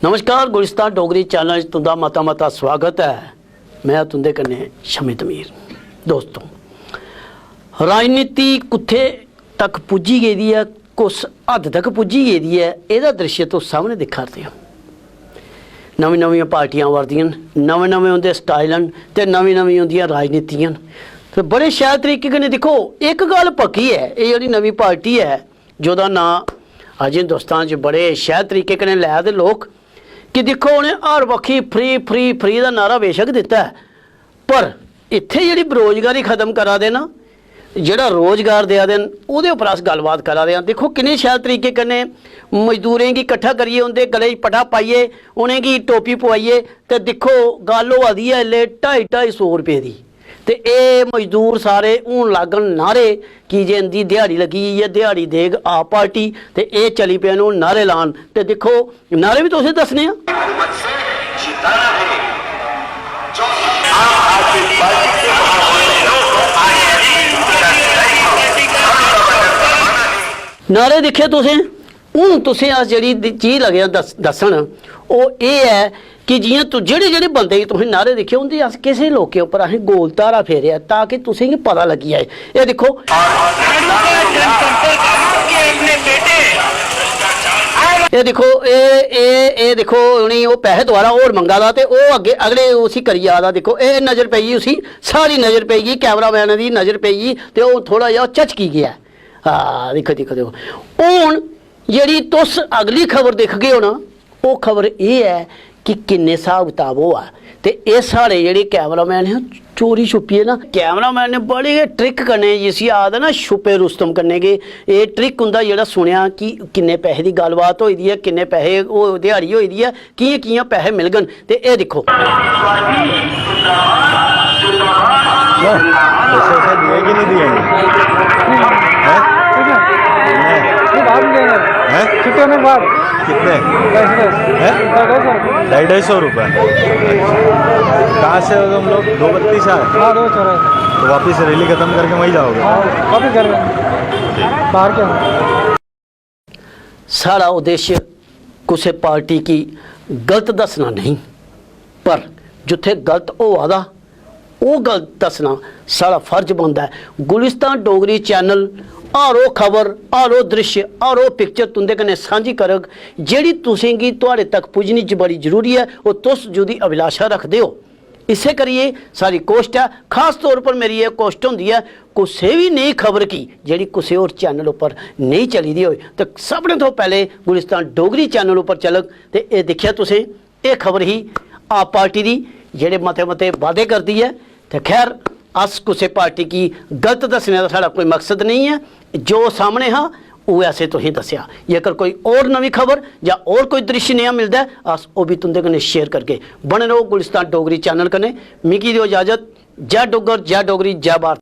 नमस्कार, गुलिस्तान डोगरी चैनल तुंदा मता मता स्वागत है। मैं तुंदे कन्ने शमीत मीर। दोस्तों, राजनीति कुत्थे तक पुज्जी गेदी है, कुछ हद तक पुज्जी गेदी है, ਇਹਦਾ दृश्य तो सामने दिखा रहे हो। नवी नवी पार्टियां वरदियां, नवे नवे उनके स्टाइल ते नवी नवी उनकी राजनीतियां तो बड़े शायद तरीके कन्नै देखो। एक गल पक्की है, ये जी नवी पार्टी है जोदा नां अज हिंदुस्तान च बड़े शायद तरीके कन्नै लै दे लोग कि देखो उन्हें हर बक्खी फ्री फ्री फ्री का नारा बेशक दिता है, पर इत्थे जी बेरोजगारी खत्म करा देना, जोड़ा रोज़गार दिया देन उहदे उपर अस गलबात करा रहे हैं। देखो किन्ने शायद तरीके कन्नै मजदूरें की इकट्ठा करिए, उनके गले पटा पाइए, उन्हेंगी टोपी पवाइए, तो देखो गल होआ दी है ले 250-250 रुपये की। तो ये मजदूर सारे हूँ लागन नारे कि जे इनकी दिहाड़ी लगी है, दिहाड़ी देग आप पार्टी, तो ये चली पे नारे लान। तो देखो नारे भी तुसें दसने नारे दिखे तुसें। हूँ तुसें अस जी चीज़ लगे दसन वो ये है कि जियां जेड़े जेड़े बंदे तुसें नारे दिखे उनके अस किसी लोकें उपर असें गोल धारा फेरिया ताकि तुसें पता लगी जाए। ये देखो ये देखो ये देखो उन्हें वो पैसे दोबारा होर मंगा दा ते वो अगे अगले उसी करी जा दा। देखो ये नज़र पेगी उसी, सारी नज़र पेगी कैमरा मैन की नज़र पेगी तो वो थोड़ा जहा झचकी गया। हाँ देखो देखो देखो हूँ जी तुस अगली खबर दिखगे हो ना, वो खबर ये है कि किन्ने हिसाब किताब हुआ। तो ये साढ़े जेडे कैमरामैन है चोरी छुपिए ना, कैमरामैन ने बड़े ट्रिक करने जिसी आदे ना छुपे रुस्तम करने के। ये ट्रिक होंदा जेड़ा सुनिया कि किन्ने पैसे की गलबात होई दी है, किन्ने पैसे वो दिहाड़ी होई दी है, कियां कियां पैसे मिलगन। तो ये देखो कितने 250 रुपये। कहाँ से हो तुम लोग? 232 आए? हाँ 2 तो वापिस रैली खत्म करके वहीं जाओगे? वापिस कर बाहर क्या। सारा उद्देश्य किसी पार्टी की गलत दसना नहीं, पर जिथे गलत होआ दा वो गलत दसना सारा फर्ज बनता है। गुलिस्तान डोगरी चैनल हर वो खबर, हर वो दृश्य, हर वो पिक्चर तुंदे कन्नै सांझी करग जेड़ी तुसेंगी तुहाड़े तक पुजनी च बड़ी जरूरी है। वो तुस जुदी अभिलाषा रखते हो, इसे करिए सारी कोशिश है। खास तौर पर मेरी ये कोशिश होंदी है कुछ भी नई खबर की जेड़ी किसी और चैनल पर नहीं चली दी हो तो सबने तो पहले गुलिस्तान डोगरी चैनल पर चलग। तो ये देखिया तुसें ये खबर ही आप पार्टी की जेड़े मते मते वादे करती है। तो खैर अस किसी पार्टी की गलत दसने का साड़ा कोई मकसद नहीं है, जो सामने हाँ वो ऐसे तो ही दसिया। जेकर कोई और नवी खबर या और कोई दृश्य नया मिलता है अस वो भी तुंदे कन्नै शेयर करके बने रहो गुलिस्तान डोगरी चैनल कन्नै। मिगी दियो इजाजत। जय डुग्गर, जय डोगरी, जय भारत।